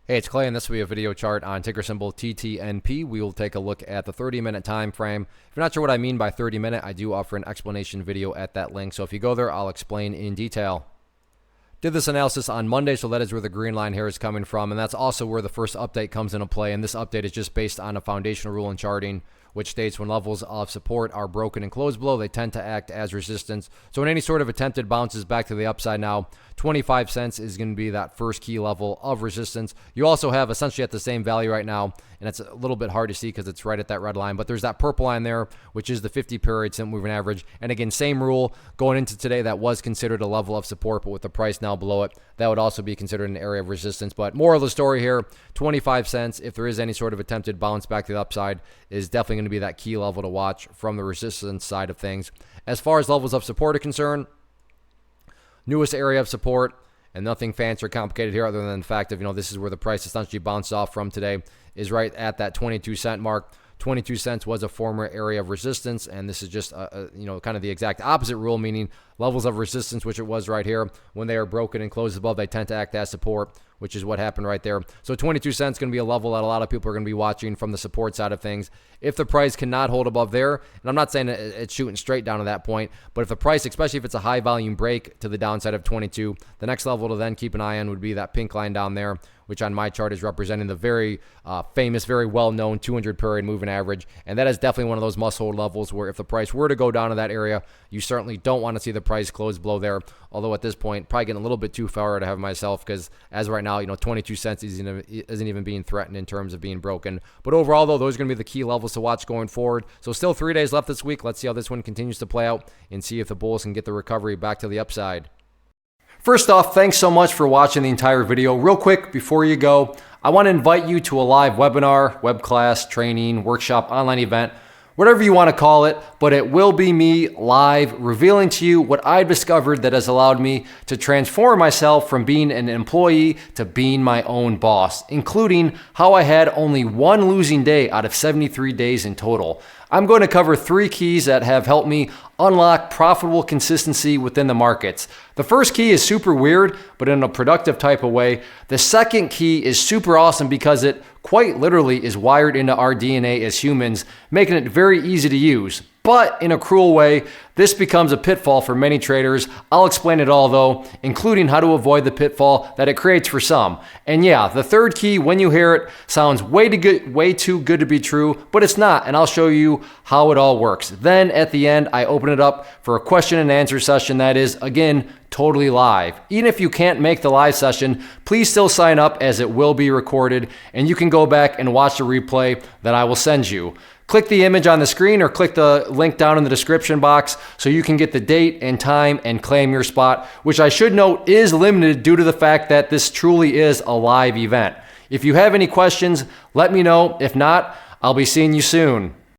Hey, it's Clay, and this will be a video chart on ticker symbol TTNP. We will take a look at the 30-minute time frame. If you're not sure what I mean by 30-minute, I do offer an explanation video at that link. So if you go there, I'll explain in detail. Did this analysis on Monday, so that is where the green line here is coming from, and that's also where the first update comes into play. And this update is just based on a foundational rule in charting, which states when levels of support are broken and closed below, they tend to act as resistance. So in any sort of attempted bounces back to the upside now, 25 cents is going to be that first key level of resistance. You also have essentially at the same value right now, and it's a little bit hard to see because it's right at that red line, but there's that purple line there, which is the 50-period simple moving average. And again, same rule going into today, that was considered a level of support, but with the price now below it, that would also be considered an area of resistance. But moral of the story here, 25 cents, if there is any sort of attempted bounce back to the upside, is definitely going to be that key level to watch from the resistance side of things. As far as levels of support are concerned, newest area of support, and nothing fancy or complicated here other than the fact of, this is where the price essentially bounced off from today, is right at that 22-cent mark. 22 cents was a former area of resistance, and this is just, kind of the exact opposite rule, meaning levels of resistance, which it was right here, when they are broken and closed above, they tend to act as support, which is what happened right there. So 22 cents going to be a level that a lot of people are going to be watching from the support side of things. If the price cannot hold above there, and I'm not saying it's shooting straight down to that point, but if the price, especially if it's a high volume break to the downside of 22, the next level to then keep an eye on would be that pink line down there, which on my chart is representing the very famous, very well-known 200-period moving average. And that is definitely one of those must-hold levels where if the price were to go down to that area, you certainly don't want to see the price close below there. Although at this point, probably getting a little bit too far to have myself, because as right now, 22 cents isn't even being threatened in terms of being broken. But overall, though, those are going to be the key levels to watch going forward. So still 3 days left this week. Let's see how this one continues to play out and see if the bulls can get the recovery back to the upside. First off, thanks so much for watching the entire video. Real quick, before you go, I want to invite you to a live webinar, web class, training, workshop, online event, whatever you want to call it, but it will be me live revealing to you what I've discovered that has allowed me to transform myself from being an employee to being my own boss, including how I had only one losing day out of 73 days in total. I'm going to cover 3 keys that have helped me unlock profitable consistency within the markets. The first key is super weird, but in a productive type of way. The second key is super awesome because it quite literally is wired into our DNA as humans, making it very easy to use. But in a cruel way, this becomes a pitfall for many traders. I'll explain it all though, including how to avoid the pitfall that it creates for some. And yeah, the third key, when you hear it, sounds way too good to be true, but it's not, and I'll show you how it all works. Then at the end, I open it up for a question and answer session that is, again, totally live. Even if you can't make the live session, please still sign up as it will be recorded, and you can go back and watch the replay that I will send you. Click the image on the screen or click the link down in the description box so you can get the date and time and claim your spot, which I should note is limited due to the fact that this truly is a live event. If you have any questions, let me know. If not, I'll be seeing you soon.